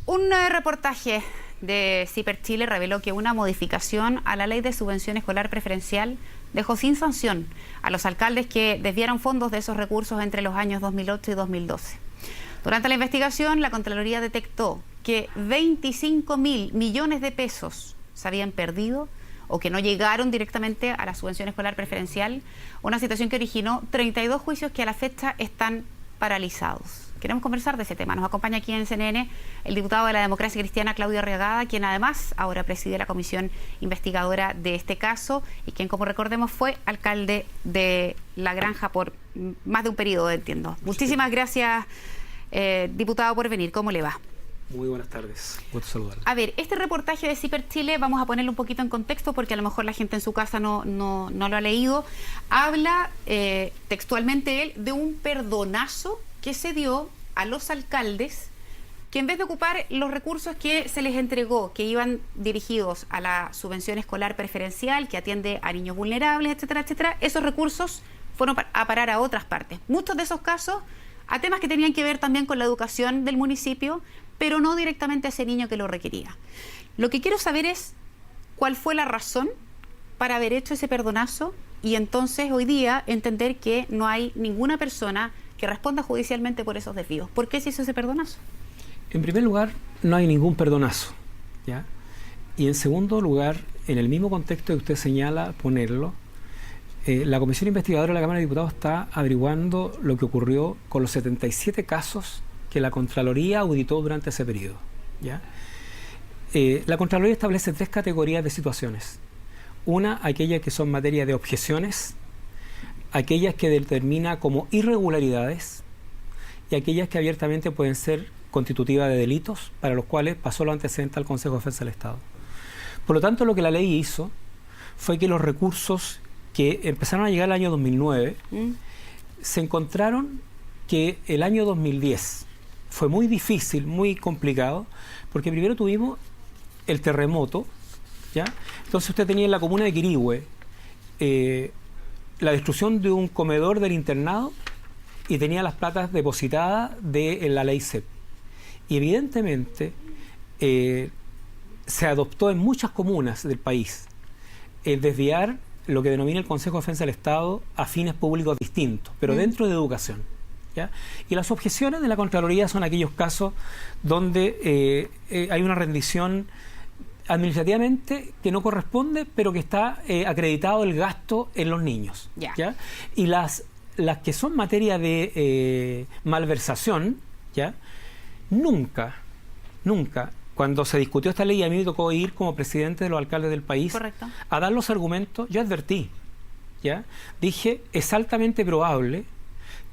Un reportaje de CIPER Chile reveló que una modificación a la ley de subvención escolar preferencial dejó sin sanción a los alcaldes que desviaron fondos de esos recursos entre los años 2008 y 2012. Durante la investigación, la Contraloría detectó que 25.000 millones de pesos se habían perdido o que no llegaron directamente a la subvención escolar preferencial, una situación que originó 32 juicios que a la fecha están paralizados. Queremos conversar de ese tema. Nos acompaña aquí en CNN el diputado de la Democracia Cristiana, Claudio Arriagada, quien además ahora preside la comisión investigadora de este caso y quien, como recordemos, fue alcalde de La Granja por más de un periodo, entiendo. Muchísimas gracias, diputado, por venir. ¿Cómo le va? Muy buenas tardes. Gusto saludarle. A ver, este reportaje de CIPER Chile, vamos a ponerlo un poquito en contexto porque a lo mejor la gente en su casa no lo ha leído. Habla textualmente él de un perdonazo que se dio a los alcaldes que en vez de ocupar los recursos que se les entregó, que iban dirigidos a la subvención escolar preferencial, que atiende a niños vulnerables, etcétera, etcétera, esos recursos fueron a parar a otras partes. Muchos de esos casos a temas que tenían que ver también con la educación del municipio, pero no directamente a ese niño que lo requería. Lo que quiero saber es cuál fue la razón para haber hecho ese perdonazo y entonces hoy día entender que no hay ninguna persona que responda judicialmente por esos desvíos. ¿Por qué se hizo ese perdonazo? En primer lugar, no hay ningún perdonazo, ¿ya? Y en segundo lugar, en el mismo contexto que usted señala ponerlo, la Comisión Investigadora de la Cámara de Diputados está averiguando lo que ocurrió con los 77 casos que la Contraloría auditó durante ese periodo, ¿ya? La Contraloría establece 3 categorías de situaciones. Una, aquellas que son materia de objeciones, aquellas que determina como irregularidades y aquellas que abiertamente pueden ser constitutivas de delitos para los cuales pasó lo antecedente al Consejo de Defensa del Estado. Por lo tanto, lo que la ley hizo fue que los recursos que empezaron a llegar al año 2009 se encontraron que el año 2010 fue muy difícil, muy complicado, porque primero tuvimos el terremoto, ¿ya? Entonces usted tenía en la comuna de Quirihue la destrucción de un comedor del internado y tenía las platas depositadas de la ley CEP. Y evidentemente se adoptó en muchas comunas del país el desviar lo que denomina el Consejo de Defensa del Estado a fines públicos distintos, pero dentro de educación, ¿ya? Y las objeciones de la Contraloría son aquellos casos donde hay una rendición administrativamente que no corresponde, pero que está acreditado el gasto en los niños, ¿ya? Y las que son materia de malversación, ¿ya? Nunca, cuando se discutió esta ley, a mí me tocó ir como presidente de los alcaldes del país. Correcto. A dar los argumentos. Yo advertí, ¿ya? Dije, es altamente probable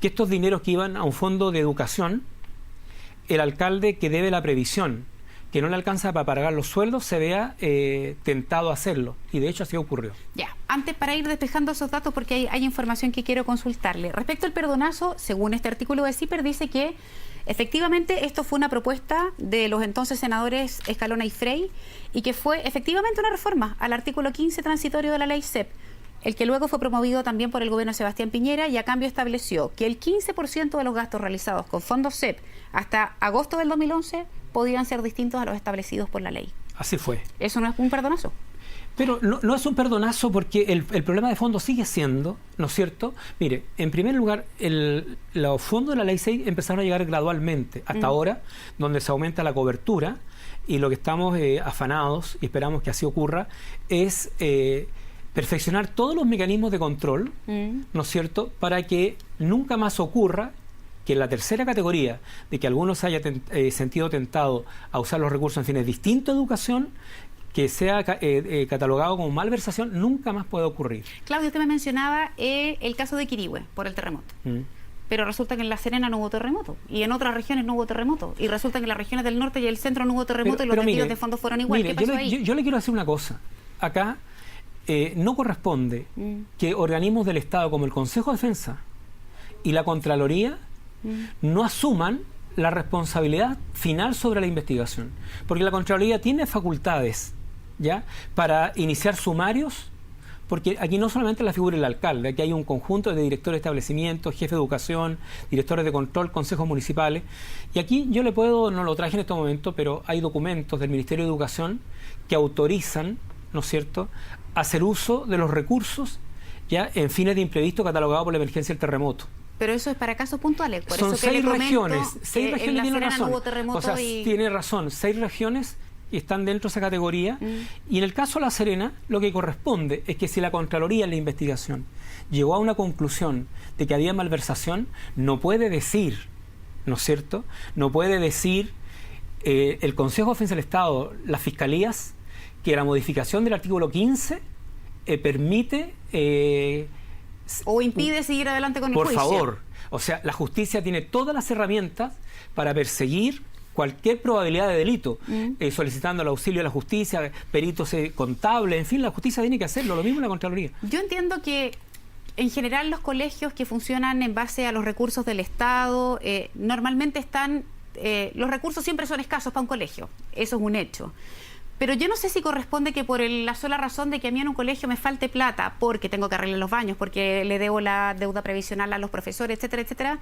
que estos dineros que iban a un fondo de educación, el alcalde que debe la previsión, que no le alcanza para pagar los sueldos, se vea tentado a hacerlo. Y de hecho así ocurrió. Ya, antes para ir despejando esos datos, porque hay información que quiero consultarle. Respecto al perdonazo, según este artículo de CIPER, dice que efectivamente esto fue una propuesta de los entonces senadores Escalona y Frey y que fue efectivamente una reforma al artículo 15 transitorio de la ley CEP, el que luego fue promovido también por el gobierno de Sebastián Piñera y a cambio estableció que el 15% de los gastos realizados con fondos CEP hasta agosto del 2011 podían ser distintos a los establecidos por la ley. Así fue. ¿Eso no es un perdonazo? Pero no es un perdonazo porque el problema de fondo sigue siendo, ¿no es cierto? Mire, en primer lugar, los fondos de la ley 6 empezaron a llegar gradualmente, hasta ahora, donde se aumenta la cobertura y lo que estamos afanados, y esperamos que así ocurra, es perfeccionar todos los mecanismos de control, ¿no es cierto?, para que nunca más ocurra que en la tercera categoría de que algunos se haya sentido tentado a usar los recursos en fines distintos de educación, que sea catalogado como malversación, nunca más puede ocurrir. Claudio, usted me mencionaba el caso de Quirihue por el terremoto. Pero resulta que en La Serena no hubo terremoto y en otras regiones no hubo terremoto y resulta que en las regiones del norte y el centro no hubo terremoto y los desvíos de fondos fueron igual. ¿Qué pasó ahí? Yo le quiero decir una cosa. Acá no corresponde que organismos del Estado como el Consejo de Defensa y la Contraloría no asuman la responsabilidad final sobre la investigación, porque la Contraloría tiene facultades, ¿ya?, para iniciar sumarios porque aquí no solamente la figura del alcalde, aquí hay un conjunto de directores de establecimientos, jefes de educación, directores de control, consejos municipales, y aquí yo le puedo, no lo traje en este momento, pero hay documentos del Ministerio de Educación que autorizan, ¿no es cierto?, hacer uso de los recursos ya en fines de imprevisto catalogados por la emergencia del terremoto. Pero eso es para casos puntuales. Por Son eso que 6 regiones. 6 regiones en La tiene Serena razón. no hubo terremoto o sea, tiene razón. 6 regiones están dentro de esa categoría. Y en el caso de La Serena, lo que corresponde es que si la Contraloría en la investigación llegó a una conclusión de que había malversación, no puede decir, ¿no es cierto?, no puede decir el Consejo de Defensa del Estado, las fiscalías, que la modificación del artículo 15 permite... o impide seguir adelante con el juicio. Por favor. O sea, la justicia tiene todas las herramientas para perseguir cualquier probabilidad de delito, solicitando el auxilio de la justicia, peritos contables, en fin, la justicia tiene que hacerlo, lo mismo en la Contraloría. Yo entiendo que en general los colegios que funcionan en base a los recursos del Estado, normalmente están, los recursos siempre son escasos para un colegio, eso es un hecho. Pero yo no sé si corresponde que por la sola razón de que a mí en un colegio me falte plata, porque tengo que arreglar los baños, porque le debo la deuda previsional a los profesores, etcétera, etcétera,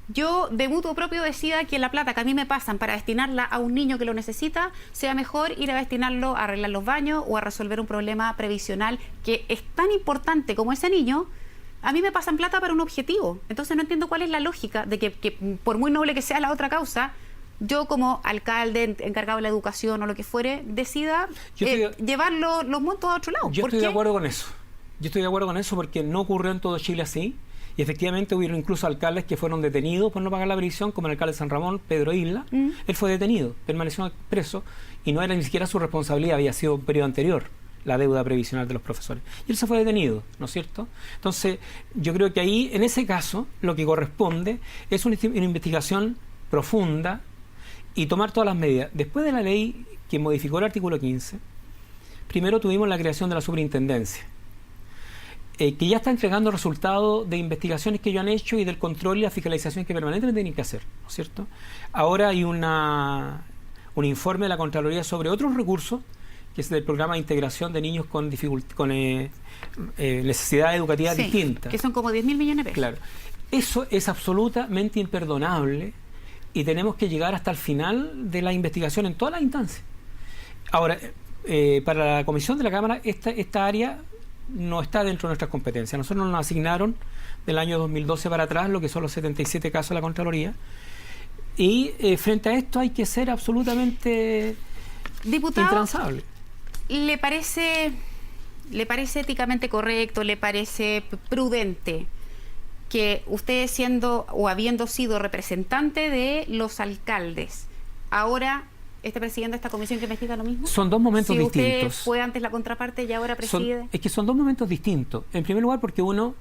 yo de mutuo propio decida que la plata que a mí me pasan para destinarla a un niño que lo necesita, sea mejor ir a destinarlo a arreglar los baños o a resolver un problema previsional que es tan importante como ese niño. A mí me pasan plata para un objetivo. Entonces no entiendo cuál es la lógica de que por muy noble que sea la otra causa, yo como alcalde encargado de la educación o lo que fuere, decida llevar los montos a otro lado. Yo estoy de acuerdo con eso. Yo estoy de acuerdo con eso porque no ocurrió en todo Chile así. Y efectivamente hubieron incluso alcaldes que fueron detenidos por no pagar la previsión, como el alcalde de San Ramón, Pedro Isla. Él fue detenido, permaneció preso y no era ni siquiera su responsabilidad, había sido un periodo anterior la deuda previsional de los profesores. Y él se fue detenido, ¿no es cierto? Entonces, yo creo que ahí, en ese caso, lo que corresponde es una investigación profunda y tomar todas las medidas. Después de la ley que modificó el artículo 15, primero tuvimos la creación de la superintendencia, que ya está entregando resultados de investigaciones que ellos han hecho y del control y la fiscalización que permanentemente tienen que hacer, ¿no es cierto? Ahora hay un informe de la Contraloría sobre otros recursos, que es del programa de integración de niños con necesidades educativas distintas. Que son como 10.000 millones de pesos. Claro. Eso es absolutamente imperdonable y tenemos que llegar hasta el final de la investigación en todas las instancias. Ahora, para la Comisión de la Cámara, esta área no está dentro de nuestras competencias. Nosotros nos asignaron del año 2012 para atrás lo que son los 77 casos de la Contraloría. Y frente a esto hay que ser absolutamente intransable. ¿Le parece éticamente correcto, le parece prudente que usted, siendo o habiendo sido representante de los alcaldes, ahora esté presidiendo esta comisión que investiga lo mismo? Son dos momentos distintos. Usted fue antes la contraparte y ahora preside. Es que son dos momentos distintos. En primer lugar, porque uno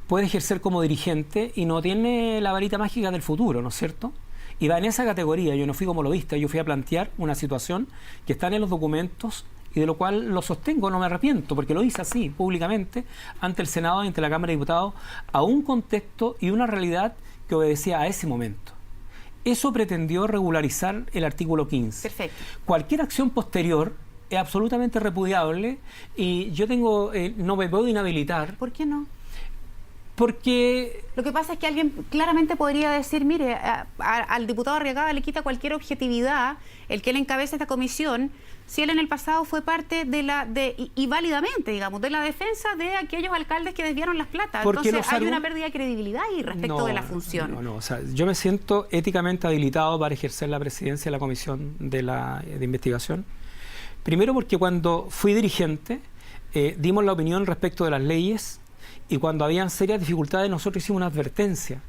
puede ejercer como dirigente y no tiene la varita mágica del futuro, ¿no es cierto? Y va en esa categoría. Yo no fui como lobista, yo fui a plantear una situación que está en los documentos y de lo cual lo sostengo, no me arrepiento, porque lo hice así, públicamente, ante el Senado y ante la Cámara de Diputados, a un contexto y una realidad que obedecía a ese momento. Eso pretendió regularizar el artículo 15. Perfecto. Cualquier acción posterior es absolutamente repudiable y yo no me puedo inhabilitar. ¿Por qué no? Porque... Lo que pasa es que alguien claramente podría decir, mire, al diputado Arriagada le quita cualquier objetividad el que él encabece esta comisión, si él en el pasado fue parte y válidamente, digamos, de la defensa de aquellos alcaldes que desviaron las plata. Porque entonces hay una pérdida de credibilidad ahí respecto de la función. O sea, yo me siento éticamente habilitado para ejercer la presidencia de la comisión de investigación. Primero porque cuando fui dirigente dimos la opinión respecto de las leyes y cuando habían serias dificultades nosotros hicimos una advertencia.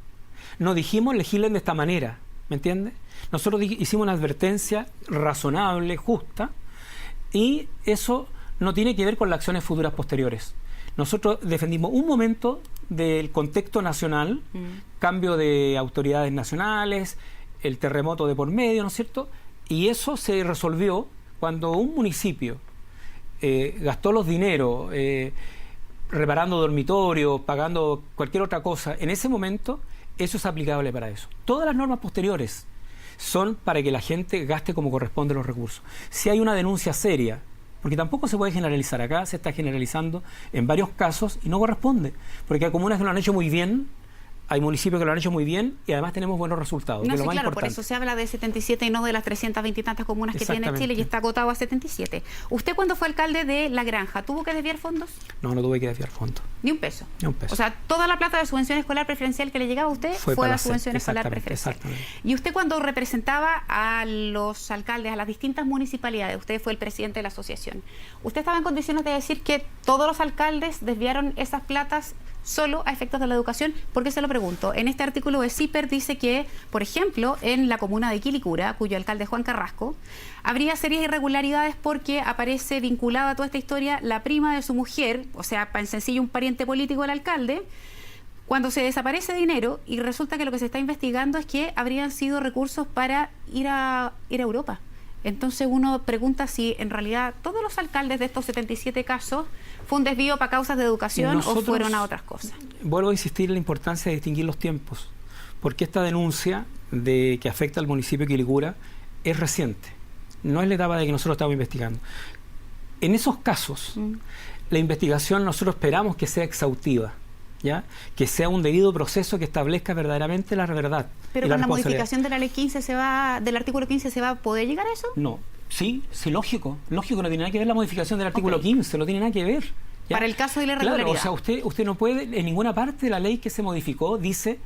No dijimos legislen de esta manera, ¿me entiendes? Nosotros hicimos una advertencia razonable, justa, y eso no tiene que ver con las acciones futuras posteriores. Nosotros defendimos un momento del contexto nacional, cambio de autoridades nacionales, el terremoto de por medio, ¿no es cierto? Y eso se resolvió cuando un municipio gastó los dineros reparando dormitorios, pagando cualquier otra cosa. En ese momento, eso es aplicable para eso. Todas las normas posteriores son para que la gente gaste como corresponde los recursos. Si hay una denuncia seria, porque tampoco se puede generalizar. Acá se está generalizando en varios casos y no corresponde, porque hay comunas que lo han hecho muy bien, hay municipios que lo han hecho muy bien y además tenemos buenos resultados. No, que es sí, lo más claro, importante. por eso se habla de 77 y no de las 320 y tantas comunas que tiene Chile y está acotado a 77. ¿Usted cuando fue alcalde de La Granja, tuvo que desviar fondos? No, no tuve que desviar fondos. Ni un peso. Ni un peso. O sea, toda la plata de subvención escolar preferencial que le llegaba a usted fue a subvención escolar preferencial. Exactamente. Y usted cuando representaba a los alcaldes, a las distintas municipalidades, usted fue el presidente de la asociación, ¿usted estaba en condiciones de decir que todos los alcaldes desviaron esas platas solo a efectos de la educación? ¿Por qué se lo pregunto? En este artículo de CIPER dice que, por ejemplo, en la comuna de Quilicura, cuyo alcalde es Juan Carrasco, habría serias irregularidades porque aparece vinculada a toda esta historia la prima de su mujer, o sea, en sencillo un pariente político del alcalde, cuando se desaparece dinero y resulta que lo que se está investigando es que habrían sido recursos para ir a Europa. Entonces uno pregunta si en realidad todos los alcaldes de estos 77 casos fue un desvío para causas de educación o fueron a otras cosas. Vuelvo a insistir en la importancia de distinguir los tiempos, porque esta denuncia de que afecta al municipio de Quilicura es reciente, no es la etapa de que nosotros estamos investigando. En esos casos, la investigación nosotros esperamos que sea exhaustiva, ¿ya? Que sea un debido proceso que establezca verdaderamente la verdad. Pero con la modificación de la ley 15 del artículo 15 ¿se va a poder llegar a eso? No, sí, lógico, no tiene nada que ver la modificación del artículo 15, no tiene nada que ver. ¿Ya? Para el caso de la irregularidad. Claro, o sea, usted no puede, en ninguna parte de la ley que se modificó dice,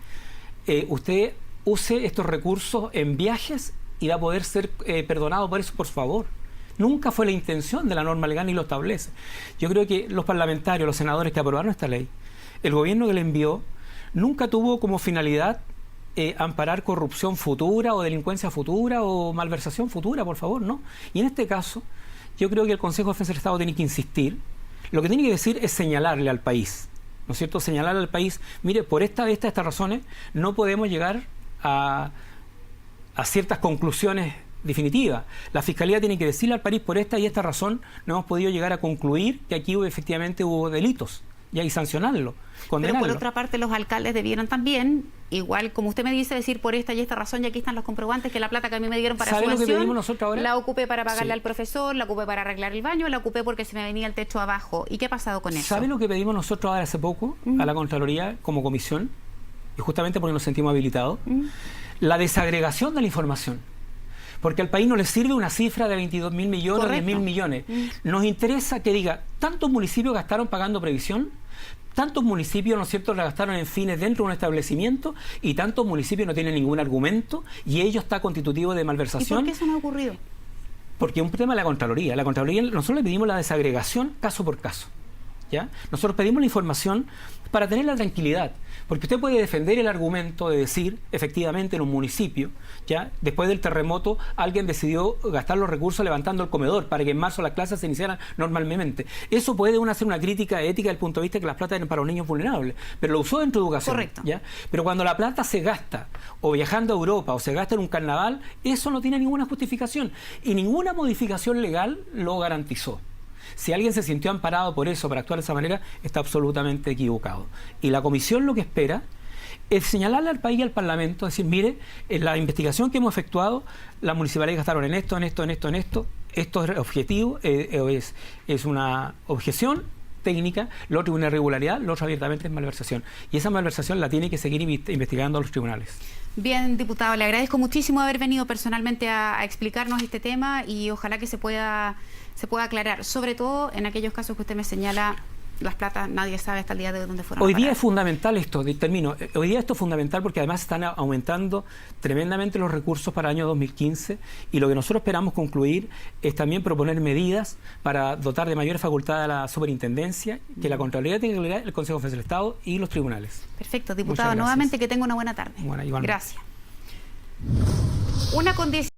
usted use estos recursos en viajes y va a poder ser perdonado por eso, por favor. Nunca fue la intención de la norma legal ni lo establece. Yo creo que los parlamentarios, los senadores que aprobaron esta ley, el gobierno que le envió, nunca tuvo como finalidad amparar corrupción futura o delincuencia futura o malversación futura, por favor, ¿no? Y en este caso, yo creo que el Consejo de Defensa del Estado tiene que insistir. Lo que tiene que decir es señalarle al país, ¿no es cierto? Señalarle al país, mire, por estas razones no podemos llegar a ciertas conclusiones definitiva. La Fiscalía tiene que decirle al país por esta y esta razón no hemos podido llegar a concluir que aquí efectivamente hubo delitos. Y sancionarlo, condenarlo. Pero por otra parte los alcaldes debieron también, igual como usted me dice, decir por esta y esta razón, y aquí están los comprobantes, que la plata que a mí me dieron para subvención, lo que pedimos nosotros ahora? La ocupé para pagarle al profesor, la ocupé para arreglar el baño, la ocupé porque se me venía el techo abajo. ¿Y qué ha pasado con eso? ¿Sabe lo que pedimos nosotros ahora hace poco a la Contraloría como comisión? Y justamente porque nos sentimos habilitados. La desagregación de la información. Porque al país no le sirve una cifra de 22.000 millones o 10.000 millones. Nos interesa que diga, tantos municipios gastaron pagando previsión, tantos municipios, ¿no es cierto?, la gastaron en fines dentro de un establecimiento y tantos municipios no tienen ningún argumento y ello está constitutivo de malversación. ¿Y por qué eso no ha ocurrido? Porque es un tema de la Contraloría. La Contraloría, nosotros le pedimos la desagregación caso por caso, ¿ya? Nosotros pedimos la información para tener la tranquilidad. Porque usted puede defender el argumento de decir, efectivamente, en un municipio, ya después del terremoto, alguien decidió gastar los recursos levantando el comedor para que en marzo las clases se iniciaran normalmente. Eso puede uno hacer una crítica ética desde el punto de vista que las plata eran para los niños vulnerables, pero lo usó dentro de educación. Correcto. ¿Ya? Pero cuando la plata se gasta, o viajando a Europa, o se gasta en un carnaval, eso no tiene ninguna justificación. Y ninguna modificación legal lo garantizó. Si alguien se sintió amparado por eso, para actuar de esa manera, está absolutamente equivocado. Y la comisión lo que espera es señalarle al país y al Parlamento, decir, mire, en la investigación que hemos efectuado, las municipalidades gastaron en esto, esto es objetivo, es una objeción técnica, lo otro es una irregularidad, lo otro abiertamente es malversación. Y esa malversación la tiene que seguir investigando a los tribunales. Bien, diputado, le agradezco muchísimo haber venido personalmente a explicarnos este tema y ojalá que se pueda aclarar, sobre todo en aquellos casos que usted me señala, las platas, nadie sabe hasta el día de hoy dónde fueron. Hoy día es fundamental esto, termino, hoy día esto es fundamental porque además están aumentando tremendamente los recursos para el año 2015 y lo que nosotros esperamos concluir es también proponer medidas para dotar de mayor facultad a la superintendencia, que la Contraloría tenga que lograr, el Consejo de Defensa del Estado y los tribunales. Perfecto, diputado, nuevamente que tenga una buena tarde. Bueno, gracias. Una condición.